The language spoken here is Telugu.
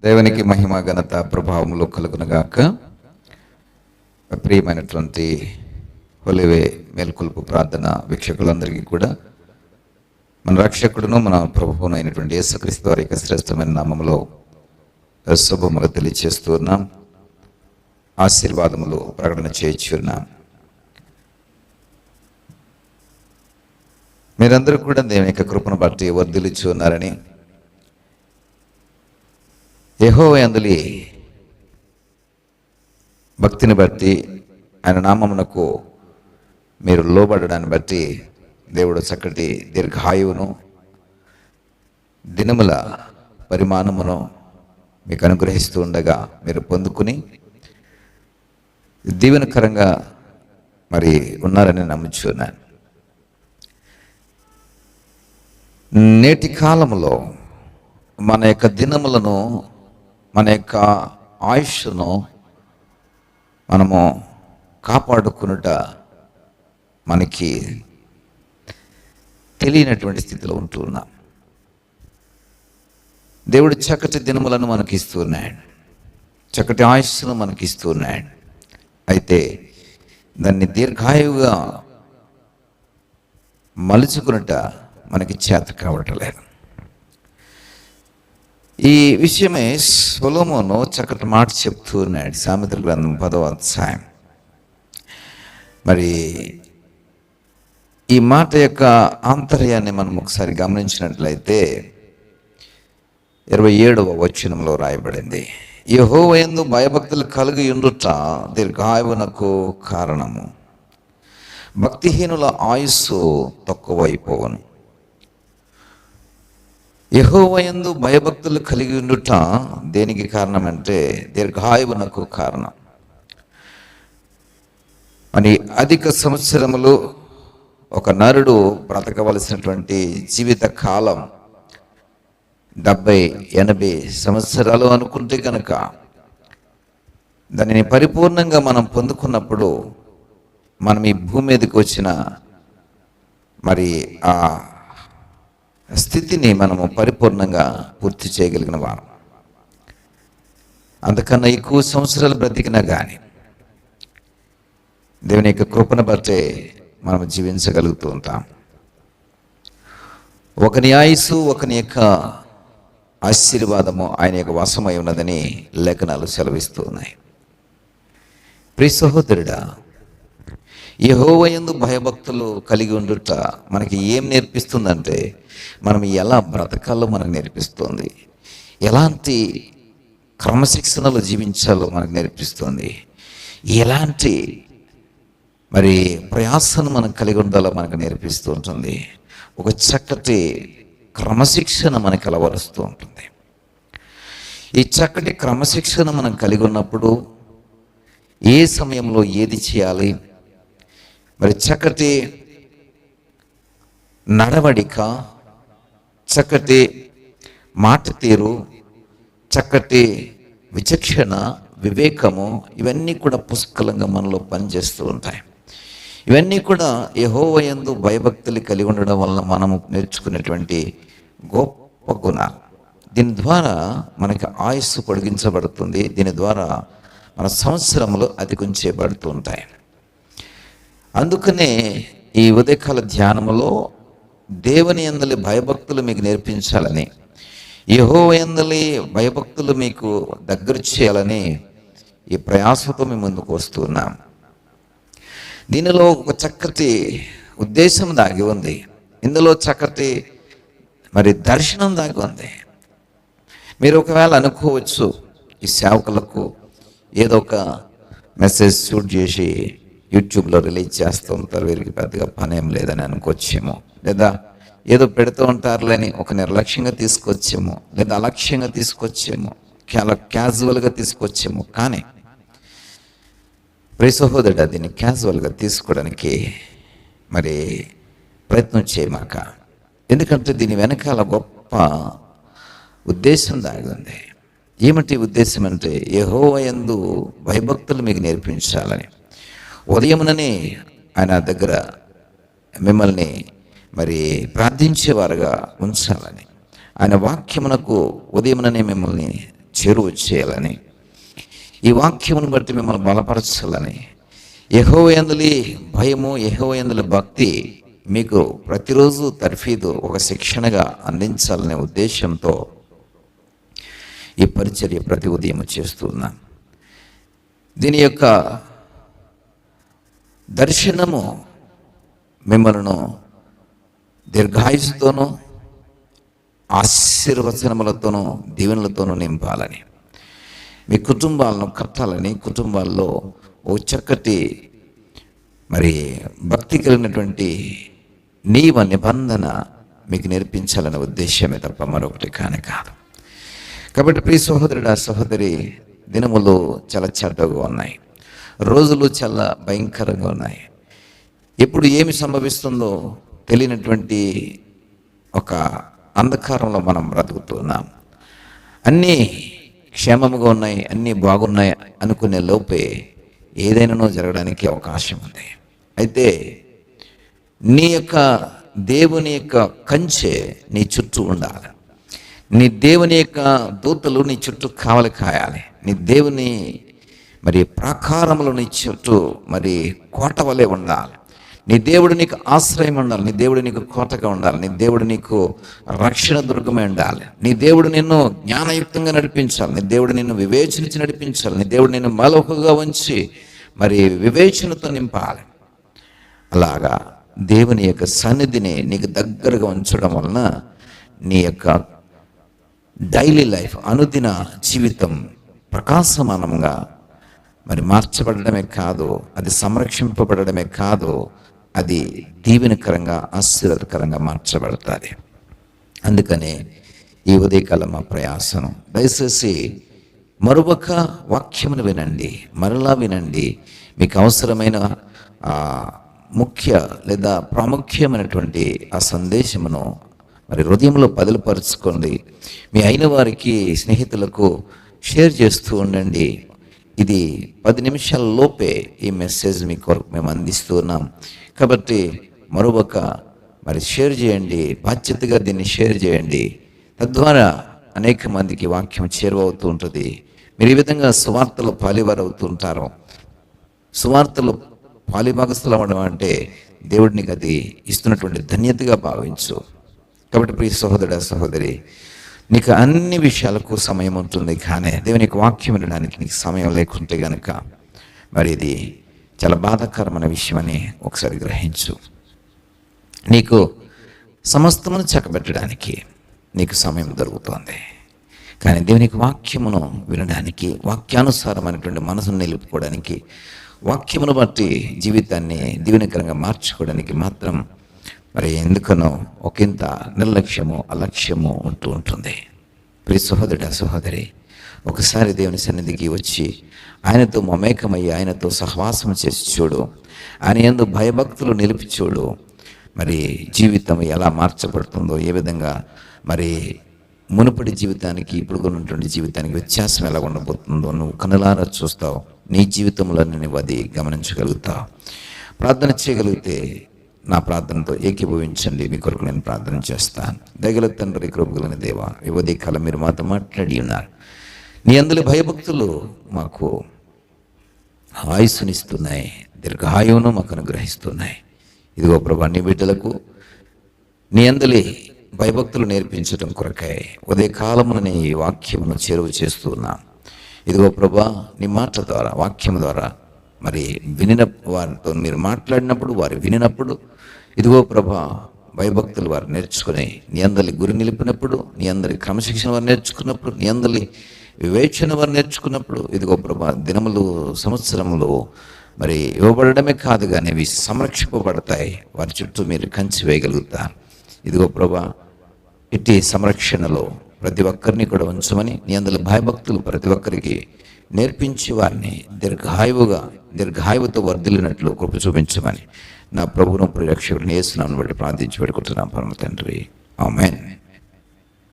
దేవునికి మహిమ ఘనత ప్రభావములు కలుగునగాక. ప్రియమైనటువంటి హోలీవే మేల్కొల్పు ప్రార్థన వీక్షకులందరికీ కూడా మన రక్షకుడును మన ప్రభువును అయినటువంటి యేసుక్రీస్తు వారి యొక్క శ్రేష్టమైన నామములో శుభములు తెలియచేస్తూ ఉన్నాం. ఆశీర్వాదములు ప్రకటన చేయుచున్నాం. మీరందరూ కూడా దేవుని యొక్క కృపను బట్టి వర్ధిల్లుచు ఉన్నారని, యెహోవా యందు భక్తిని బట్టి ఆయన నామమునకు మీరు లోబడడాన్ని బట్టి దేవుడు చక్కటి దీర్ఘాయువును దినముల పరిమాణమును మీకు అనుగ్రహిస్తూ ఉండగా మీరు పొందుకుని దీవెనకరంగా మరి ఉన్నారని నమ్ముచున్నాను. నేటి కాలములో మన యొక్క దినములను, మన యొక్క ఆయుష్ను మనము కాపాడుకునుట మనకి తెలియనటువంటి స్థితిలో ఉంటున్నాం. దేవుడు చక్కటి దినములను మనకి ఇస్తున్నాడు, చక్కటి ఆయుష్ను మనకి ఇస్తున్నాడు. అయితే దాన్ని దీర్ఘాయువుగా మలుచుకునుట మనకి చేత కావట్లేదు. ఈ విషయమే సొలొమోను చక్కటి మాట చెప్తూ ఉన్నాడు. సామెతల గ్రంథం 10వ అధ్యాయం. మరి ఈ మాట యొక్క ఆంతర్యాన్ని మనం ఒకసారి గమనించినట్లయితే 27వ వచనంలో రాయబడింది, యెహోవా యందు భయభక్తులు కలిగి ఉండుట దీర్ఘాయువునకు కారణము, భక్తిహీనుల ఆయుస్సు తక్కువైపోవను. యెహోవా యందు భయభక్తులు కలిగి ఉండుట దేనికి కారణం అంటే దీర్ఘాయువునకు కారణం. మరి అధిక సంవత్సరములు ఒక నరుడు బ్రతకవలసినటువంటి జీవిత కాలం 70-80 సంవత్సరాలు అనుకుంటే కనుక దానిని పరిపూర్ణంగా మనం పొందుకున్నప్పుడు మనం ఈ భూమి మీదకి వచ్చిన మరి ఆ స్థితిని మనము పరిపూర్ణంగా పూర్తి చేయగలిగిన వారు. అంతకన్నా ఎక్కువ సంవత్సరాలు బ్రతికినా కానీ దేవుని యొక్క కృపను బట్టే మనం జీవించగలుగుతూ ఉంటాం. ఒకని ఆయుస్సు, ఒకని యొక్క ఆశీర్వాదము ఆయన యొక్క వశమై ఉన్నదని లేఖనాలు సెలవిస్తూ ఉన్నాయి. ప్రియ సహోదరుడా, యెహోవా యందు భయభక్తులు కలిగి ఉండుట మనకి ఏం నేర్పిస్తుందంటే మనం ఎలా బ్రతకాలో మనకు నేర్పిస్తుంది, ఎలాంటి క్రమశిక్షణలో జీవించాలో మనకు నేర్పిస్తుంది, ఎలాంటి మరి ప్రయాసను మనం కలిగి ఉండాలో మనకు నేర్పిస్తూ ఉంటుంది. ఒక చక్కటి క్రమశిక్షణ మనకు అలవరుస్తూ ఉంటుంది. ఈ చక్కటి క్రమశిక్షణ మనం కలిగి ఉన్నప్పుడు ఏ సమయంలో ఏది చేయాలి, మరి చక్కటి నడవడిక, చక్కటి మాట తీరు, చక్కటి విచక్షణ, వివేకము, ఇవన్నీ కూడా పుష్కలంగా మనలో పనిచేస్తూ ఉంటాయి. ఇవన్నీ కూడా యెహోవా యందు భయభక్తులు కలిగి ఉండడం వలన మనము నేర్చుకునేటువంటి గొప్ప గుణాలు. దీని ద్వారా మనకి ఆయుస్సు పొడిగించబడుతుంది. దీని ద్వారా మన సంవత్సరములు అధిగమించబడుతూ ఉంటాయి. అందుకనే ఈ ఉదయకాల ధ్యానములో దేవుని యందలి భయభక్తులు మీకు నేర్పించాలని, యెహోవా యందలి భయభక్తులు మీకు దగ్గర చేయాలని ఈ ప్రయాసతో మేము ముందుకు వస్తున్నాం. దీనిలో ఒక చక్కటి ఉద్దేశం దాగి ఉంది. ఇందులో చక్కటి మరి దర్శనం దాగి ఉంది. మీరు ఒకవేళ అనుకోవచ్చు, ఈ సేవకులకు ఏదో ఒక మెసేజ్ షూట్ చేసి యూట్యూబ్లో రిలీజ్ చేస్తూ ఉంటారు, వీరికి పెద్దగా పని ఏం లేదని అనుకోవచ్చేమో, లేదా ఏదో పెడుతూ ఉంటారులేని ఒక నిర్లక్ష్యంగా తీసుకొచ్చేమో, లేదా అలక్ష్యంగా తీసుకొచ్చేమో, క్యాజువల్గా తీసుకొచ్చేమో. కానీ ప్రియ సహోదరుడు, దీన్ని క్యాజువల్గా తీసుకోవడానికి మరి ప్రయత్నం చేయమాక. ఎందుకంటే దీని వెనకాల గొప్ప ఉద్దేశం దాగి ఉంది. ఏమిటి ఉద్దేశం అంటే యెహోవా యందు భయభక్తులు మీకు నేర్పించాలని, ఉదయముననే ఆయన దగ్గర మిమ్మల్ని మరి ప్రార్థించేవారుగా ఉంచాలని, ఆయన వాక్యమునకు ఉదయముననే మిమ్మల్ని చేరువ చేయాలని, ఈ వాక్యమును బట్టి మిమ్మల్ని బలపరచాలని, యెహోవా యందలి భయము, యెహోవా యందలి భక్తి మీకు ప్రతిరోజు తర్ఫీదు ఒక శిక్షణగా అందించాలనే ఉద్దేశంతో ఈ పరిచర్య ప్రతి ఉదయం చేస్తున్నాను. దీని యొక్క దర్శనము మిమ్మల్ని దీర్ఘాయుసుతోనూ ఆశీర్వచనములతోనూ దీవెనలతోనూ నింపాలని, మీ కుటుంబాలను కట్టాలని, కుటుంబాల్లో ఓ చక్కటి భక్తి కలిగినటువంటి నియమ నిబంధన మీకు నేర్పించాలనే ఉద్దేశమే తప్ప మరొకటి కానే కాదు. కాబట్టి ప్రియ సహోదరుడా, సహోదరి, దినములు చాలా చెడ్డగా ఉన్నాయి, రోజులు చాలా భయంకరంగా ఉన్నాయి. ఎప్పుడు ఏమి సంభవిస్తుందో తెలియనటువంటి ఒక అంధకారంలో మనం బ్రతుకుతున్నాం. అన్నీ క్షేమముగా ఉన్నాయి, అన్నీ బాగున్నాయి అనుకునే లోపే ఏదైనానో జరగడానికి అవకాశం ఉంది. అయితే నీ యొక్క దేవుని యొక్క కంచె నీ చుట్టూ ఉండాలి. నీ దేవుని యొక్క దూతలు నీ చుట్టూ కావలి కాయాలి. నీ దేవుని ప్రాకారములు నీ చుట్టూ కోట వలె ఉండాలి. నీ దేవుడు నీకు ఆశ్రయం ఉండాలి. నీ దేవుడు నీకు కోటగా ఉండాలి. నీ దేవుడు నీకు రక్షణ దుర్గమై ఉండాలి. నీ దేవుడు నిన్ను జ్ఞానయుక్తంగా నడిపించాలి. నీ దేవుడు నిన్ను వివేచనించి నడిపించాలి. నీ దేవుడు నిన్ను మలహుగా ఉంచి వివేచనతో నింపాలి. అలాగా దేవుని యొక్క సన్నిధిని నీకు దగ్గరగా ఉంచడం వలన నీ యొక్క డైలీ లైఫ్, అనుదిన జీవితం ప్రకాశమానంగా మార్చబడమే కాదు, అది సంరక్షింపబడమే కాదు, అది దీవెనకరంగా ఆశీర్వాదకరంగా మార్చబడుతుంది. అందుకనే ఈ ఉదయకాలం మా ప్రయాసనం, దయచేసి మరొక వాక్యమును వినండి, మరలా వినండి. మీకు అవసరమైన ముఖ్య లేదా ప్రాముఖ్యమైనటువంటి ఆ సందేశమును హృదయంలో బదులుపరుచుకోండి. మీ అయిన వారికి, స్నేహితులకు షేర్ చేస్తూ ఉండండి. ఇది 10 నిమిషాల లోపే ఈ మెసేజ్ మీ కొరకు మేము అందిస్తూ ఉన్నాం. కాబట్టి మరొక షేర్ చేయండి, బాధ్యతగా దీన్ని షేర్ చేయండి. తద్వారా అనేక మందికి వాక్యం చేరువవుతూ ఉంటుంది. మీరు ఈ విధంగా సువార్తలో పాలివారు అవుతూ ఉంటారు. సువార్తలో పాలిభాగస్తులు అవ్వడం అంటే దేవుడు నీకు అది ఇస్తున్నటువంటి ధన్యతగా భావించు. కాబట్టి ప్రియ సహోదరుడా, సహోదరి, నీకు అన్ని విషయాలకు సమయం ఉంటుంది, కానీ దేవుని యొక్క వాక్యం వినడానికి నీకు సమయం లేకుంటే కనుక ఇది చాలా బాధాకరమైన విషయమని ఒకసారి గ్రహించు. నీకు సమస్తమును చక్కబెట్టడానికి నీకు సమయం దొరుకుతుంది, కానీ దేవుని యొక్క వాక్యమును వినడానికి, వాక్యానుసారమైనటువంటి మనసును నిలుపుకోవడానికి, వాక్యమును బట్టి జీవితాన్ని దీవెనకరంగా మార్చుకోవడానికి మాత్రం ఎందుకనో ఒకంత నిర్లక్ష్యము, అలక్ష్యము ఉంటూ ఉంటుంది. ప్రియ సహోదరుడా, సహోదరి, ఒకసారి దేవుని సన్నిధికి వచ్చి ఆయనతో మమేకమయ్యి ఆయనతో సహవాసం చేసి చూడు. ఆయన యందు భయభక్తులు నిలిపి చూడు. జీవితం ఎలా మార్చబడుతుందో, ఏ విధంగా మునుపటి జీవితానికి ఇప్పుడు ఉన్నటువంటి జీవితానికి వ్యత్యాసం ఎలా ఉండబోతుందో నువ్వు కనులారా చూస్తావు. నీ జీవితంలో నువ్వు అది గమనించగలుగుతావు. ప్రార్థన చేయగలిగితే నా ప్రార్థనతో ఏకీభవించండి. మీ కొరకు నేను ప్రార్థన చేస్తాను. దయగల తండ్రి, కృపగలిగిన దేవా, ఈ ఉదయకాలం మీరు మాతో మాట్లాడి ఉన్నారు. నీ అందులో భయభక్తులు మాకు ఆయుస్సునిస్తున్నాయి, దీర్ఘాయువును మాకు అనుగ్రహిస్తున్నాయి. ఇదిగో ప్రభా, నీ బిడ్డలకు నీ అందలి భయభక్తులు నేర్పించడం కొరకై ఉదయకాలమున నీ వాక్యమును చేరువ చేస్తున్నాను. ఇదిగో ప్రభా, నీ మాట ద్వారా, వాక్యం ద్వారా వినిన వారితో మీరు మాట్లాడినప్పుడు, వారు వినినప్పుడు, ఇదిగో ప్రభా, భయభక్తులు వారు నేర్చుకుని నీ అందరి గురి నిలిపినప్పుడు, నీ అందరి క్రమశిక్షణ వారు నేర్చుకున్నప్పుడు, నీ అందరి వివేచన వారు నేర్చుకున్నప్పుడు, ఇదిగో ప్రభా, దినములు, సంవత్సరములు ఇవ్వబడమే కాదు కానీ అవి సంరక్షింపబడతాయి. వారి చుట్టూ మీరు కంచి వేయగలుగుతారు. ఇదిగో ప్రభా, ఇట్టి సంరక్షణలో ప్రతి ఒక్కరిని కూడా ఉంచమని, నీ అందరి భయభక్తులు ప్రతి ఒక్కరికి నేర్పించి వారిని దీర్ఘాయువుతో వర్ధిల్లినట్లు కృప చూపించమని నా ప్రభువును, ప్రియరక్షకుడిని యేసు నామమున బట్టి ప్రార్థించి పెడుకుంటున్నాం పరమ తండ్రి. ఆమేన్.